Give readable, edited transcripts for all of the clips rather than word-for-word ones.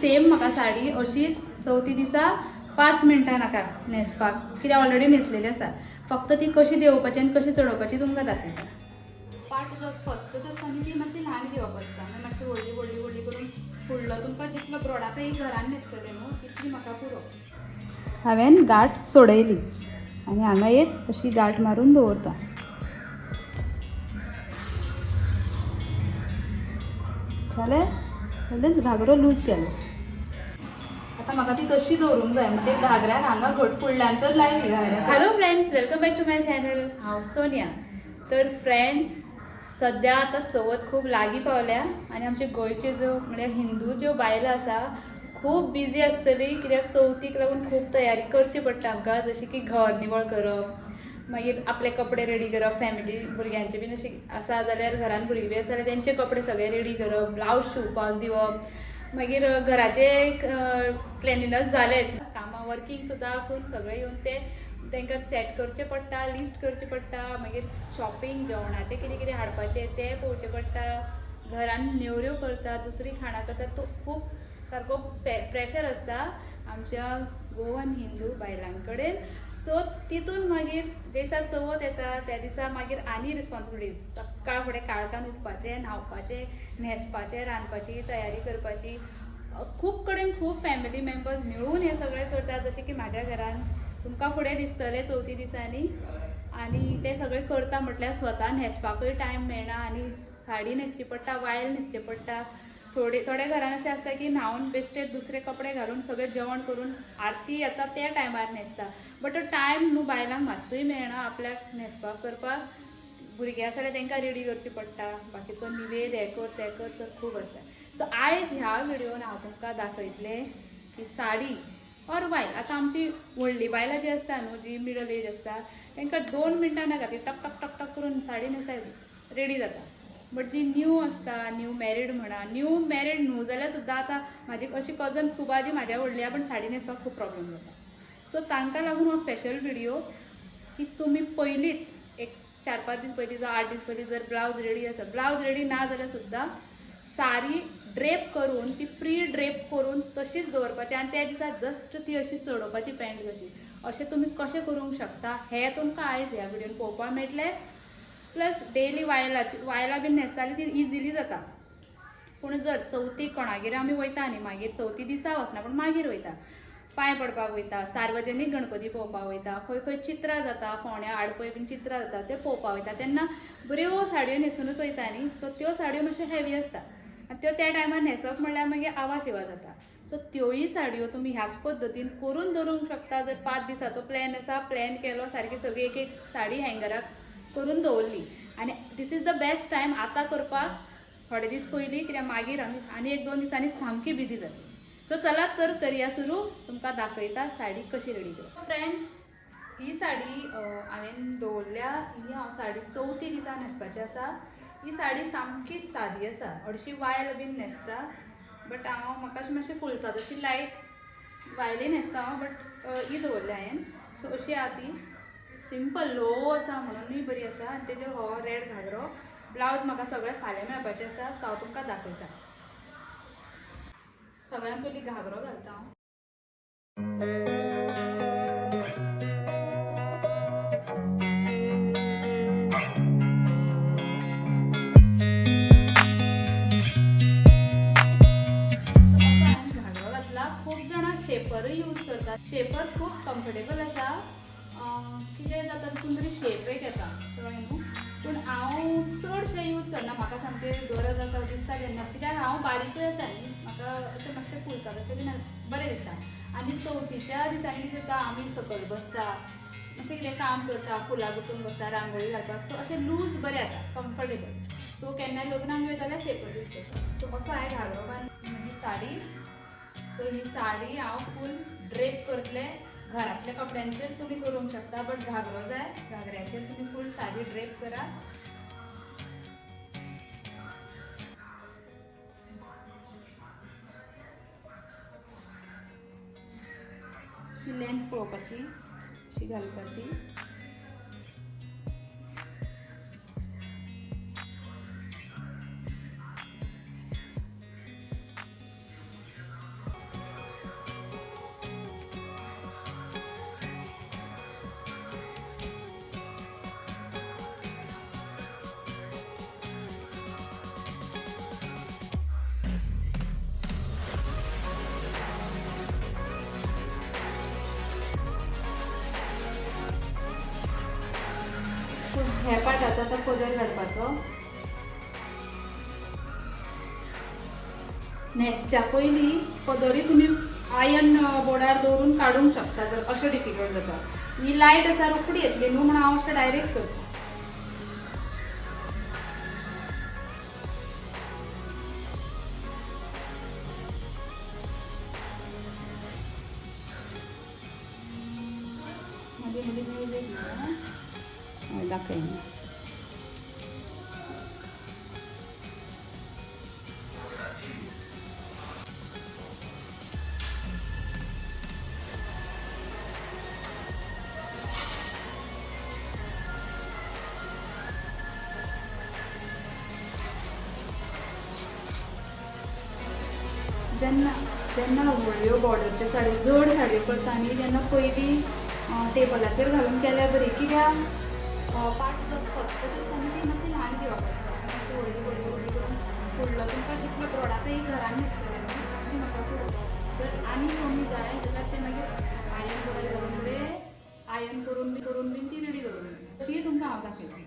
Same म्हाका साडी अशीच चवथी दिसा 5 मिनटां नाका न्हेसपाक, कित्याक ऑलरेडी न्हेसलेली आसा. फक्त ती कशी देंवोवपाची आनी कशी चडोवपाची तुमकां दाखयता. पाट जो फस्टच आसता न्ही ती मातशी ल्हान घेवप आसता आनी मातशी व्हडली व्हडली व्हडली करून फुडलो तुमकां जितलो ब्रॉड आतां ही घरान न्हेसतलें न्हू तितली म्हाका पुरो. हांवें गांठ सोडयली आनी हांगा एक अशी गांठ मारून दवरता. जालें घागरो लूज केलो. आतां म्हाका ती तशी दवरूंक जाय म्हणजे घागऱ्याक हांगा घट फुडल्यान तर लायली. Hello friends, welcome back to my channel. हांव सोनिया. तर फ्रेंड्स, सद्या आतां चवथ खूब लागीं पावल्या आनी आमचे गोंयचे ज्यो म्हणजे हिंदू ज्यो बायलो आसा खूब बिजी आसतली, कित्याक चवथीक लागून खूब तयारी करची पडटा आमकां, जशी की घर निवळ करप, मागीर आपले कपडे रेडी करप, फॅमिली भुरग्यांचे बीन अशें आसा जाल्यार घरान भुरगीं बी आसा जाल्यार तेंचे कपडे सगळे रेडी करप, ब्लावज शिवपाक दिवप, मागीर घराचे क्लिनिनस जालेच, कामां वर्कींग सुद्दां आसून सगळे येवन ते तांकां सेट करचें पडटा, लिस्ट करचें पडटा, मागीर शॉपिंग जेवणाचें कितें कितें हाडपाचें तें पळोवचें पडटा, घरान नेवऱ्यो करता, दुसरी खाणां करता, तो खूब सारको प्रेशर आसता आमच्या गोवन हिंदू बायलां कडेन. सो तितून मागीर जे दिसा चवथ येता त्या दिसा मागीर आनी रिस्पॉन्सिबिलिटीज, सकाळ फुडें काळखान उठपाचें, न्हावपाचें, न्हेसपाचें, रांदपाची तयारी करपाची. खूब कडेन खूब फॅमिली मेंबर्स मेळून हें सगळें करतात, जशें की म्हाज्या घरान तुमकां फुडें दिसतलें चवथी दिसांनी. आनी तें सगळें करता म्हटल्यार स्वता न्हेसपाकूय टायम मेळना आनी साडी न्हेसची पडटा, वायल न्हेसचें पडटा. थोड्या घरान अशें आसता की न्हावन बेश्टे दुसरे कपडे घालून सगळें जेवण करून आरती येता त्या टायमार न्हेसता. बट तो टायम न्हू बायलांक मात्तूय मेळना आपल्याक न्हेसपाक करपाक. भुरगीं आसा जाल्यार तांकां रेडी करची पडटा, बाकीचो निवेद हें कर तें कर सर खूब आसता. सो आयज ह्या व्हिडिओन हांव तुमकां दाखयतलें की साडी ऑर वायल. आतां आमची व्हडली बायलां जी आसता न्हू, जी मिडल एज आसता, तांकां 2 मिनटां नाका, ती टक टक टक टक करून साडी न्हेसाय रेडी जाता. बट जी न्यू आसता, न्यू मॅरीड म्हणा, न्यू मॅरीड न्हू जाल्यार सुद्दां आतां म्हाजी अशी कजन्स खूब आहा जी म्हाज्या व्हडली आहा पण साडी न्हेसपाक खूब प्रॉब्लेम जाता. सो तांकां लागून हो स्पेशल व्हिडिओ की तुमी पयलींच एक 4-5 दीस पयलीं जावं 8 दीस पयलीं जर ब्लावज रेडी आसा, ब्लावज रेडी ना जाल्यार सुद्दां साडी ड्रेप करून ती प्री ड्रेप करून तशीच दवरपाची आनी त्या दिसा जस्ट ती अशी चडोवपाची पॅन्ट कशी, अशें तुमी कशें करूंक शकता हें तुमकां आयज ह्या व्हिडिओन पळोवपाक मेळटलें. प्लस डेली वायलां बीन न्हेसताली ती इजिली जाता. पूण जर चवथीक कोणागेर आमी वयता न्ही, मागीर चवथी दिसा वचना पूण मागीर वयता, पांय पडपाक वयता, सार्वजनीक गणपती पळोवपाक वयता, खंय खंय चित्रां जाता, फोंड्या आडपय बीन चित्रां जाता तें पळोवपाक वयता, तेन्ना बऱ्यो साडयो न्हेसूनच वयता न्ही. सो त्यो साडयो मातश्यो हेवी आसता आनी त्यो त्या टायमार न्हेसप म्हणल्यार मागीर आवा शिवा जाता. सो त्योय साडयो तुमी ह्याच पद्दतीन करून दवरूंक शकता. जर 5 दिसाचो प्लॅन आसा, प्लॅन केलो, सारकी सगळी एक एक साडी हँगराक करून दवरली आनी this is the best time आतां करपाक, थोडे दीस पयलीं, कित्याक मागीर आनी 1-2 दिसांनी सामकी बिजी जातली. सो चलात तर करया सुरू. तुमकां दाखयता साडी कशी रेडी करप. फ्रेंड्स, ही साडी हांवें दवरल्या, ही हांव साडी चवथी दिसा न्हेसपाची आसा. ही साडी सामकी सादी आसा, हरशी वायल बीन न्हेसता, बट हांव म्हाका अशी मातशी फुलता तशी लायट वायली न्हेसता हांव, बट ही दवरल्या हांवें. सो अशी आहा ती सिंपल लो आसा म्हणूनय बरी आसा आनी तेजेर हो रेड घागरो. ब्लावज म्हाका सगळें फाल्यां मेळपाचें आसा, सो हांव तुमकां दाखयता. सगळ्यान पयलीं घागरो घालता हांव. घागरो घातला. खूब जाणां शेपरूय यूज करतात. शेपर खूब कम्फर्टेबल आसा, कितें जाता तितून बरी शेप एक येता, कळ्ळें न्हू. पूण हांव चडशें यूज करना, म्हाका सामकें गरज आसा दिसता तेन्ना, कित्याक हांव बारीकूय आसा न्ही, म्हाका अशें मातशें फुलता तशें बीन बरें दिसता. आनी चवथीच्या दिसांनी कितें जाता, आमी सकयल बसता, अशें कितें काम करता, फुलां गुंथून बसता, रांगोळी घालपाक, सो अशें लूज बरें जाता, कम्फर्टेबल. सो केन्नाय लग्नाक बी जाल्यार शेपर यूज करता. सो असो हांवें घागरो बांदला, म्हजी साडी. सो ही साडी हांव फूल ड्रेप करतलें. घरांतल्या कपड्यांचेर तुमी करूंक शकता, बट घागरो जाय, घागऱ्याचेर तुमी फूल साडी ड्रेप करा. अशी लेंथ पळोवपाची, अशी घालपाची. ह्या पाटाचा आता पदर घालपाचो. न्हेसच्या पयलीं पदरी तुम्ही आयर्न बोर्डार दवरून काडूंक शकता जर अशें डिफिकल्ट जाता. ही लायट आसा रोखडी येतली न्हू म्हणून हांव अशें डायरेक्ट करता. दाखयना. जेन्ना जेन्ना व्हडल्यो बॉर्डरच्यो साडयो जड साडयो करता न्ही तेन्ना पयलीं टेबलाचेर घालून केल्यार बरी. कित्याक पाट फस्ट आसता न्ही ती मातशी ल्हान घेवप आसता. मातशी व्हडली व्हडली व्हडली करून फुडलो तुमकां कितलो ब्रॉडाकय घरान न्हेसतले न्ही म्हाका खूब. जर आनी कमी जाय जाल्यार ते मागीर आयर्न बोर्डार घालून बरें आयर्न करून बीन ती रेडी दवरून अशी तुमकां हांव दाखयता.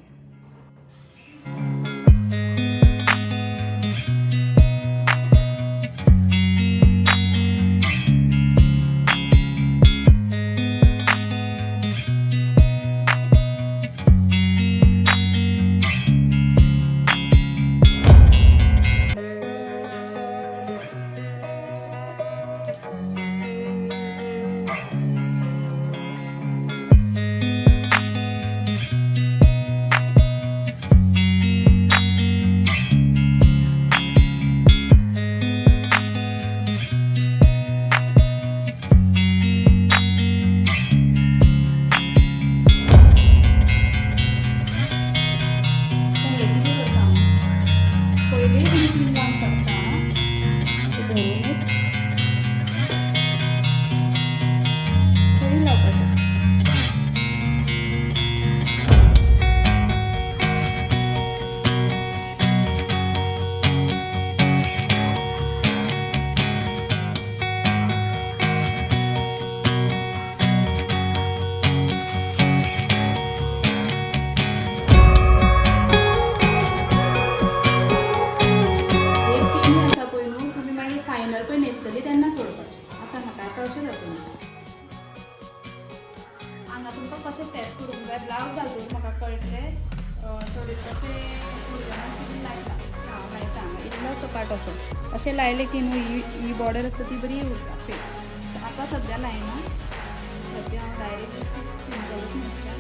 हांगा तुमकां कशें सेट करूंक जाय ब्लावज घालतलो म्हाका कळटलें. थोडे तशें लायता लायता हांगा इल्लोसो पार्ट असो अशें लायलें की न्हू ही बॉर्डर आसा ती बरी उरता फेस. आतां सद्या लायना, सद्या हांव डायरेक्ट सिंपलूच न्हेसता.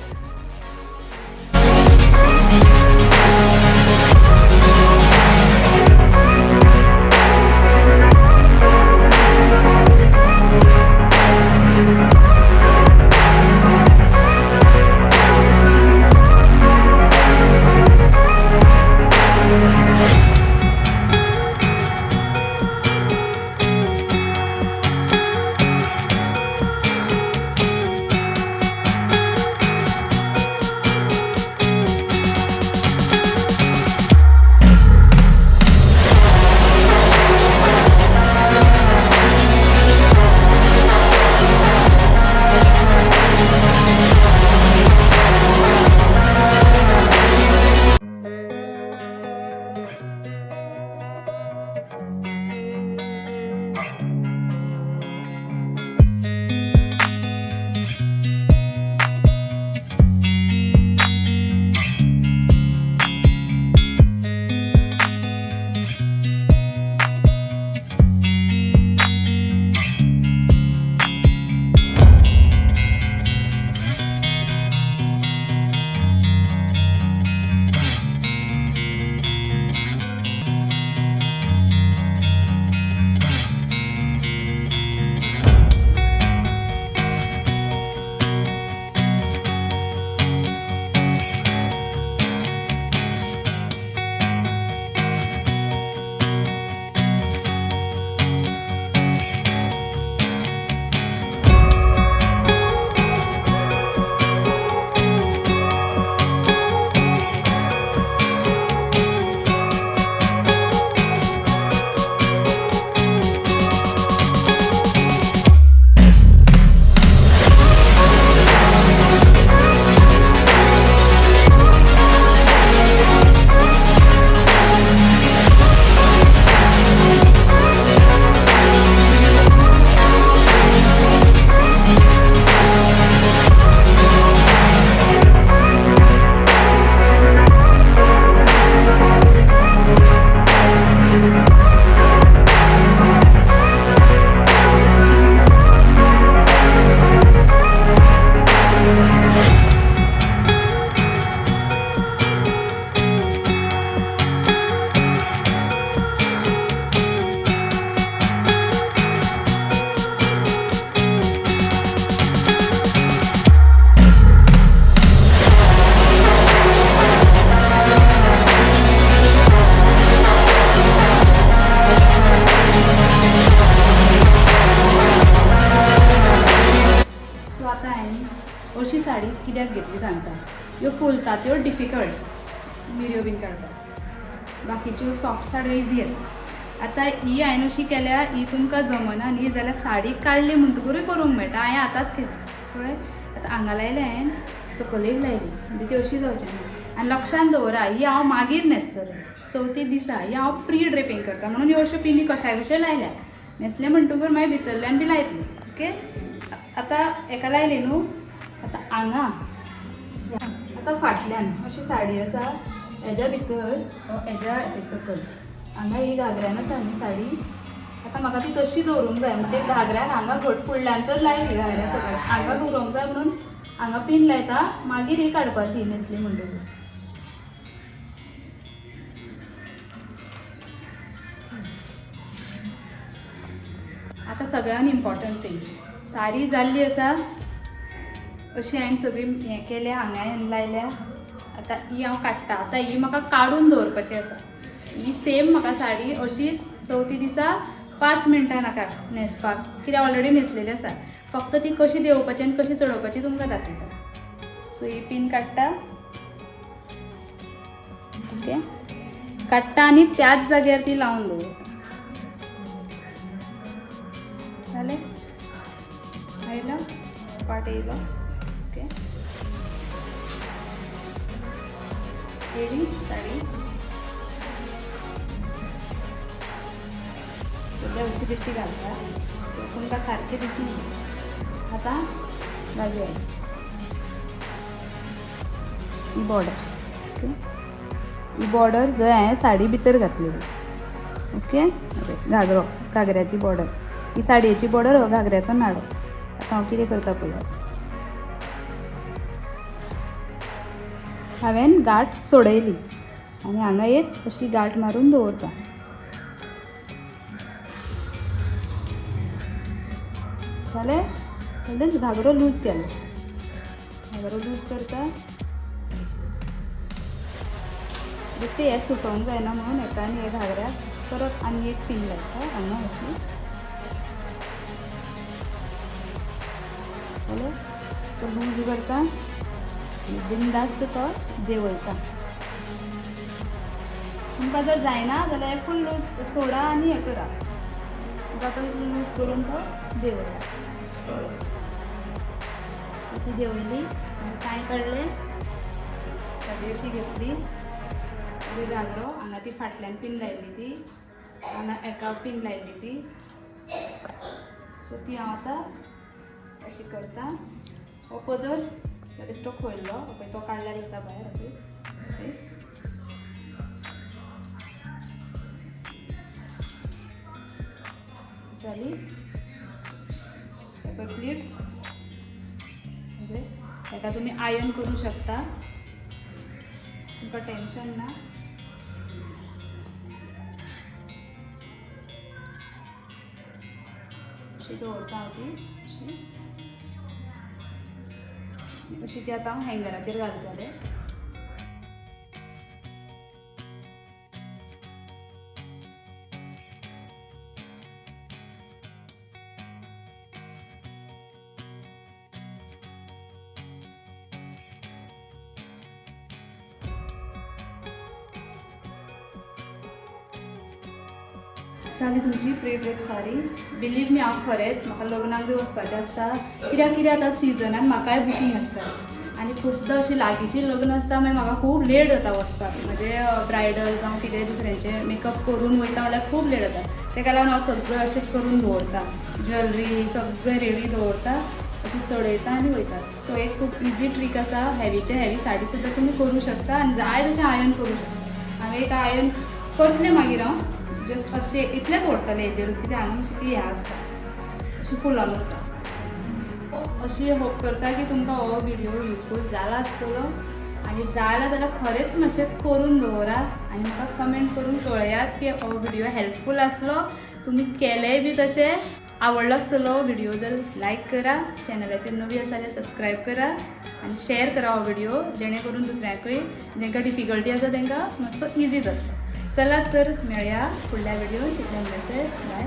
अशी साडी कित्याक घेतली सांगता. ह्यो फुलता त्यो डिफिकल्ट मिरयो बीन काडपाक, बाकीच्यो सॉफ्ट साड्यो इजी येता. आतां ही हांवें अशी केल्या, ही तुमकां जमना न्ही जाल्यार साडी काडली म्हणटकूच करूंक मेळटा. हांवें आतांच केली कळ्ळें. आतां हांगा लायलें हांवें, सकयलेक लायली, म्हणजे ती अशी जावचें ना. आनी लक्षांत दवरा, ही हांव मागीर न्हेसतलें चवथी दिसा. ही हांव प्री ड्रेपींग करता म्हणून ह्यो अश्यो पिनी कशाय कशें लायल्या. न्हेसलें म्हणटकूच मागीर भितरल्यान बी लायतली. ओके. आतां हेका लायली न्हू. आतां हांगा, आतां फाटल्यान अशी साडी आसा, हेज्या भितर हेज्या सकयल हांगा ही घागऱ्यान आसा न्ही साडी. आतां म्हाका ती तशी दवरूंक जाय, म्हणजे घागऱ्यान हांगा घट फुडल्यान तर लायली घागऱ्या सकयल, हांगा दवरूंक जाय म्हणून हांगा पीन लायता. मागीर ही काडपाची न्हेसली म्हणटकूच. आतां सगळ्यान इम्पॉर्टंट थिंग, साडी जाल्ली आसा अशी हांवें सगळी हें केल्या, हांगा हांवें लायल्या. आतां ही हांव काडटा. आतां ही म्हाका काडून दवरपाची आसा. ही सेम म्हाका साडी अशीच चवथी दिसा 5 मिनटां नाका न्हेसपाक, कित्याक ऑलरेडी न्हेसलेली आसा. फक्त ती कशी देंवोवपाची आनी कशी चडोवपाची तुमकां दाखयता. सो ही पीन काडटा. ओके. काडटा आनी त्याच जाग्यार ती लावन दवरता. जालें. आयलो पाट येयलो. ओके. येयली साडी. अशी बेशी घालता तुमकां सारकें दिसून येता. आतां बाजू ही बॉर्डर. ओके. ही बॉर्डर जंय हांवें साडी भितर घातलेली. ओके. घागरो, घागऱ्याची बॉर्डर. ही साडयेची बॉर्डर, हो घागऱ्याचो नाडो. आतां हांव कितें करता पळयात. हांवें गांठ सोडयली आनी हांगा एक अशी गांठ मारून दवरता. जालें. म्हणटच घागरो लूज केलो. घागरो लूज करता. बेश्टे हें सुटोवंक जायना म्हणून हेका आनी हे घागऱ्याक परत आनी एक पीन लायता हांगा अशी. जालें. तो लूज करता. बिंदास्त तो देंवयता. तुमकां जर जायना जाल्यार फूल लूज सोडा आनी हें करा. तुमकां लूज करून तो देंवयता. ती देंवयली आनी कांय काडलें. साडी अशी घेतली. घागरो हांगा ती फाटल्यान पीन लायली, ती हांगा एका पीन लायली ती. सो ती हांव आतां अशी करता. हो पदर बेश्टो खोयल्लो पळय तो काडल्यार येता भायर. ओके. जाली. Paper plates. हेका तुमी आयर्न करूं शकता. तुमकां टेन्शन ना. अशी दवरता हांव ती अशी. अशी ती आतां हांव हँगराचेर घालतलें. जाली तुमची pre drape sari. Believe me, हांव खरेंच म्हाका लग्नाक बी वचपाचें आसता. कित्याक आतां सिजनाक म्हाकाय बुकींग आसता आनी खुबदां अशीं लागींचीं लग्न आसता. मागीर म्हाका खूब लेट जाता वचपाक. म्हणजे ब्रायडल जावं कितेंय दुसऱ्यांचें मेकअप करून वयता म्हणल्यार खूब लेट जाता. तेका लागून हांव सगळें अशें करून दवरता. ज्वेलरी सगळें रेडी दवरता. अशी चडयता आनी वयता. सो एक खूब इजी ट्रीक आसा. हेवीचे हेवी साडी सुद्दां तुमी करूं शकता आनी जाय तशें आयर्न करूं शकता. हांवें एक आयर्न करतलें मागीर हांव जस्ट अशें इतलें दवरतलें हेजेरूच, कित्याक हांगा मातशी ती हें आसता अशी फुलां उरता. अशी होप करता की तुमकां हो व्हिडिओ युजफूल जाला आसतलो आनी जाला जाल्यार खरेंच मातशें करून दवरात आनी म्हाका कमेंट करून कळयात की हो व्हिडिओ हेल्पफूल आसलो. तुमी केलेंय बी तशें. आवडलो आसतलो व्हिडिओ जर लायक करा. चॅनलाचेर नवी आसा जाल्यार सबस्क्रायब करा आनी शेअर करा हो व्हिडिओ, जेणे करून दुसऱ्यांकूय जेंकां डिफिकल्टी आसा तांकां मातसो इजी जातलो. चला तर मेळया फुडल्या व्हिडिओन. तितल्या मेसेज बाय.